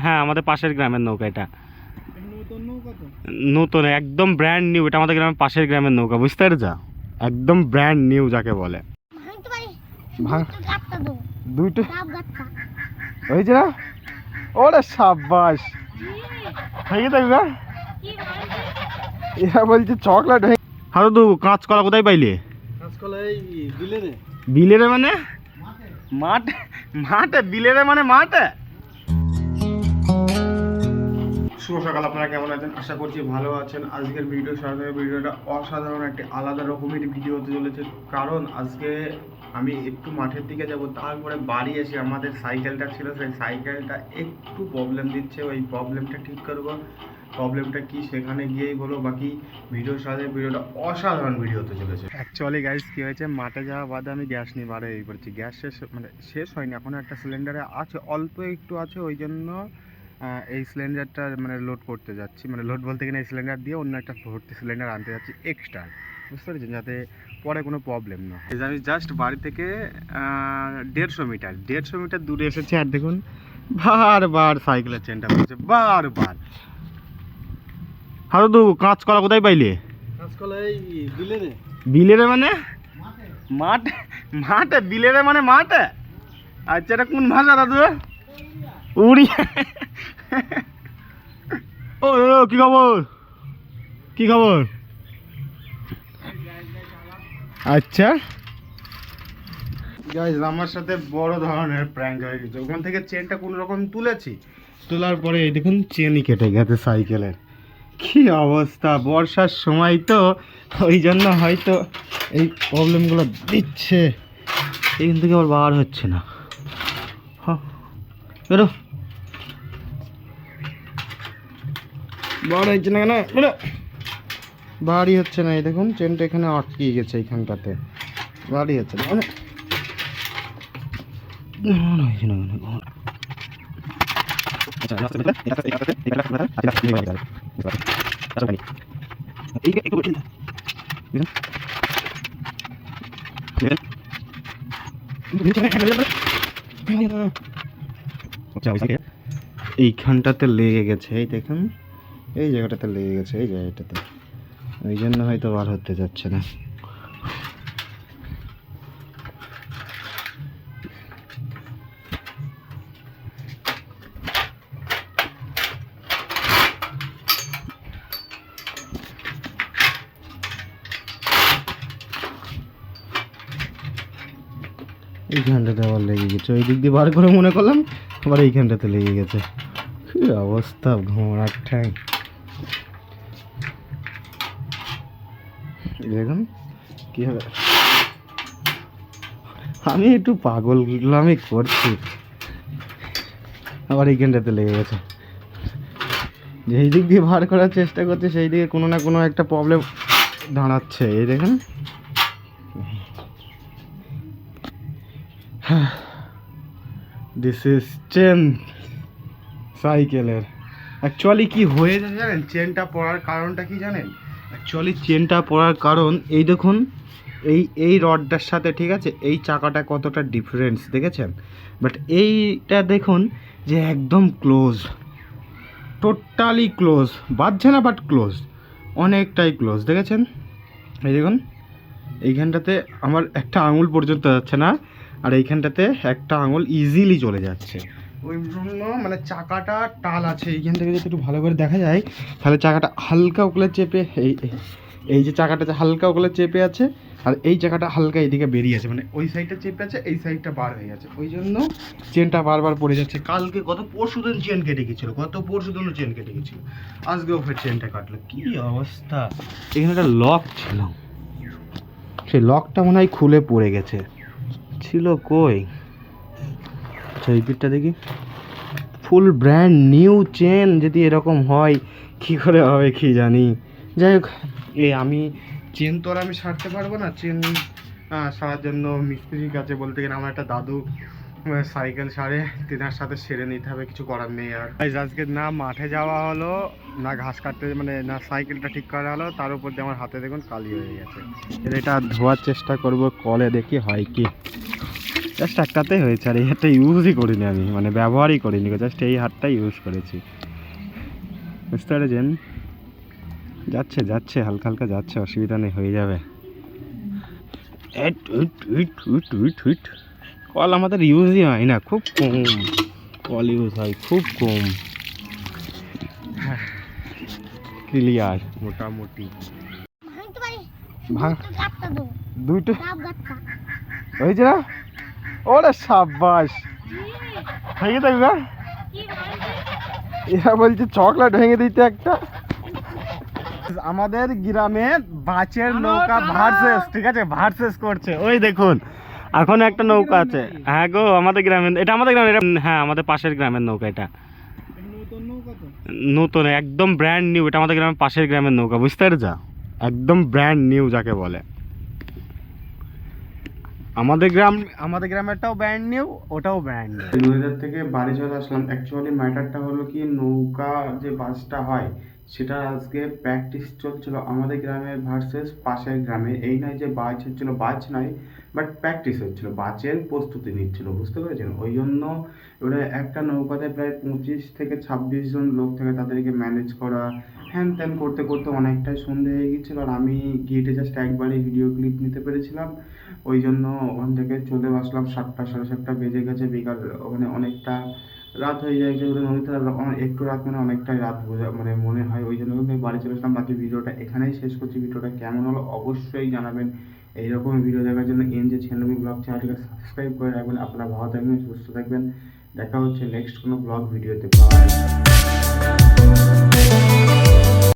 হ্যাঁ আমাদের পাশের গ্রামের নৌকা এটা নতুন একদম ব্র্যান্ড নিউ। এটা আমাদের গ্রামের পাশের গ্রামের নৌকা, বুঝতে পারছো? একদম ব্র্যান্ড নিউ যাকে বলে। দুইটা হয়েছে না? ওরে সাবাস, হয়ে থাকবে। এরা বলছে চকলেট হয়ে। হারু তু কাঁচকলা কোথায় পাইলে? কাঁচকলা এই বিলেরে। বিলেরে মানে মাঠে? মাঠে বিলেরে মানে মাঠে? শুভ সকাল, আপনারা কেমন আছেন? আশা করছি ভালো আছেন। আজকের ভিডিওটা অসাধারণ একটি আলাদা রকমের ভিডিও হতে চলেছে। কারণ আজকে আমি একটু মাঠের দিকে যাব, তারপরে বাড়ি এসে আমাদের সাইকেলটা ছিল, সেই সাইকেলটা একটু প্রবলেম দিচ্ছে। ওই প্রবলেমটা ঠিক করবো। প্রবলেমটা কি সেখানে গিয়েই বলো। বাকি ভিডিওটা অসাধারণ ভিডিও হতে চলেছে। অ্যাকচুয়ালি গাইস কী হয়েছে, মাঠে যাওয়া বাদে আমি গ্যাস নিয়ে বাড়ি করেছি। গ্যাস শেষ হয়নি এখনও, একটা সিলিন্ডারে আছে, অল্প একটু আছে। ওই জন্য এই সিলিন্ডারটা লোড করতে যাচ্ছি, লোড বলতে গেলে এই সিলিন্ডার দিয়ে অন্য একটা ভর্তি সিলিন্ডার আনতে যাচ্ছি এক্সট্রা, বুঝতে পেরেছেন, যাতে পরে কোনো প্রবলেম না হয়। আমি জাস্ট বাড়ি থেকে 150 মিটার দূরে এসেছি। আর দেখুন বারবার সাইকেলের চেনটা পড়েছে, বারবার। হারু তু কাঁচকলা কোথায় পাইলে? কাঁচকলা এই বিলেরে। বিলেরে মানে মাঠে? মাঠে বিলেরে মানে মাঠে? আচ্ছা, এটা কোন ভাষা দাদু? উড়িয়া। ও কি খবর, কি খবর? আচ্ছা গাইস, আমার সাথে বড় ধরনের প্র্যাঙ্ক হয়ে গেছে। ওখান থেকে চেনটা কোনো রকম তুলেছি, তোলার পরে এই দেখুন চেনই কেটে গেছে সাইকেলের। কি অবস্থা, বর্ষার সময় তো, ওই জন্য হয়তো এই প্রবলেমগুলো দিচ্ছে। এখান থেকে আবার বার হচ্ছে না। হ্যাঁ বেরো, বার হচ্ছে না কেন? বেরো, বাড়ি হচ্ছে না। এই দেখুন চেনটা এখানে আটকে গেছে, এইখানটাতে বাড়ি হচ্ছে না। এইখানটাতে লেগে গেছে, এই দেখুন এই জায়গাটাতে লেগে গেছে, এই জায়গাটাতে, ওই জন্য হয়তো বার হতে যাচ্ছে না। এইখানটাতে আবার লেগে গেছে, ওই দিক দিয়ে বার করে মনে করলাম, আবার এইখানটাতে লেগে গেছে। কি অবস্থা, ঘোড়ার ঠ্যাং। দেখুন কি হবে, আমি একটু পাগলগুলামি করছি, আবার এইখানটাতে লেগে গেছে। যেই দিক দিয়ে বার করার চেষ্টা করছে সেই দিকে কোনো না কোনো একটা প্রবলেম দাঁড়াচ্ছে। এই দেখুন, দিস ইজ চেন সাইকেলের। অ্যাকচুয়ালি কি হয়েছে জানেন, চেনটা পড়ার কারণটা কি জানেন? অ্যাকচুয়ালি চেনটা পড়ার কারণ এই দেখুন, এই রডটার সাথে, ঠিক আছে, এই চাকাটা কতটা ডিফারেন্স দেখেছেন? বাট এইটা দেখুন যে একদম ক্লোজ, টোটালি ক্লোজ, বাজছে না বাট ক্লোজ, অনেকটাই ক্লোজ, দেখেছেন? এই দেখুন এইখানটাতে আমার একটা আঙুল পর্যন্ত যাচ্ছে না, আর এইখানটাতে একটা আঙুল ইজিলি চলে যাচ্ছে। ওই জন্য চাকাটা টাল আছে। এইখান থেকে যদি একটু ভালো করে দেখা যায় তাহলে চাকাটা হালকা ওগুলো চেপে, এই যে চাকাটাতে হালকা ওগুলো চেপে আছে, আর এই চাকাটা হালকা এইদিকে বেরিয়ে আছে, ওই সাইডটা চেপে আছে, এই সাইডটা বার হয়ে গেছে। ওই জন্য চেনটা বারবার পড়ে যাচ্ছে। কালকে পরশু দিন চেন কেটে গেছিলো, পরশু দিনও চেন কেটে গেছিলো, আজকেও ফের চেনটা কাটলো। কি অবস্থা! এখানে একটা লক ছিল, সেই লকটা মনে হয় খুলে পড়ে গেছে, ছিল কই? আচ্ছা এই পিঠটা দেখি, ফুল ব্র্যান্ড নিউ চেন যদি এরকম হয় কি করে হবে কি জানি। যাই হোক, আমি চেন তো আর আমি সারতে পারবো না। চেন সারার জন্য মিস্ত্রির কাছে বলতে গেলে আমার একটা দাদু সাইকেল সারে, তেনার সাথে সেরে নিতে হবে, কিছু করার নেই। আর আজকে না মাঠে যাওয়া হলো, না ঘাস কাটতে, না সাইকেলটা ঠিক করা হলো, তার উপর দিয়ে আমার হাতে দেখুন কালি হয়ে গেছে। এটা ধোয়ার চেষ্টা করব কলে, দেখি হয় কি। জাস্ট একটাতেই হয়েছে, আর এই হাতটা ইউজই করিনি আমি, মানে ব্যবহারই করিনি, জাস্ট এই হাতটাই ইউজ করেছি। বুঝতে পেরেছেন? যাচ্ছে যাচ্ছে হালকা হালকা যাচ্ছে, অসুবিধা নেই, হয়ে যাবে। কল আমাদের ইউজই হয় না, খুব কম কল ইউজ হয়, খুব কম। ক্লিয়ার মোটামুটি। দুইটা হয়েছে না? ওরে সাব্বাস, ভেঙে দেবে না? এরা বলছে চকলেট ভেঙে দিতে একটা। আমাদের গ্রামে বাঁচের নৌকা ভার্সেস, ঠিক আছে, ভার্সেস করছে। ওই দেখুন এখন একটা নৌকা আছে। হ্যাঁ গো, আমাদের গ্রামের, এটা আমাদের গ্রামের, হ্যাঁ আমাদের পাশের গ্রামের নৌকা। এটা নতুন, একদম ব্র্যান্ড নিউ। এটা আমাদের গ্রামের পাশের গ্রামের নৌকা, বুঝতে পেরেছ? একদম ব্র্যান্ড নিউ যাকে বলে। আমাদের গ্রামেরটাও ব্র্যান্ড নিউ, ওটাও ব্র্যান্ড নিউ। নদীদার থেকে বাড়ি চলে আসলাম। অ্যাকচুয়ালি ম্যাটারটা হলো কি, নৌকা যে বাসটা হয় সেটা আজকে প্র্যাকটিস চলছিল আমাদের গ্রামের ভার্সেস পাশের গ্রামে। এই নয় যে বাজ হচ্ছিলো, বাজ নয়, বাট প্র্যাকটিস হচ্ছিলো, বাজের প্রস্তুতি নিচ্ছিল, বুঝতে পেরেছেন? ওই জন্য এবারে একটা নৌকাতে প্রায় 25 থেকে 26 জন লোক থাকে, তাদেরকে ম্যানেজ করা, হ্যান ত্যান করতে করতে অনেকটাই সন্ধে হয়ে গেছিলো। আর আমি গিয়েটে জাস্ট একবারই ভিডিও ক্লিপ নিতে পেরেছিলাম, ওই জন্য ওখান থেকে চলে আসলাম। 7টা সাড়ে 7টা বেজে গেছে, বিকাল, ওখানে অনেকটা রাত হয়ে যায়, যেগুলো নদীতে একটু রাত মানে অনেকটাই রাত বোঝা মানে মনে হয়। ওই জন্য কিন্তু বাড়ি চলে আসলাম। বাকি ভিডিওটা এখানেই শেষ করছি। ভিডিওটা কেমন হলো অবশ্যই জানাবেন। এইরকম ভিডিও দেখার জন্য NJ 96 ব্লগ চ্যানেলটিকে সাবস্ক্রাইব করে রাখবেন। আপনারা ভালো থাকবেন, সুস্থ থাকবেন। দেখা হচ্ছে নেক্সট কোনো ব্লগ ভিডিওতে। বাই।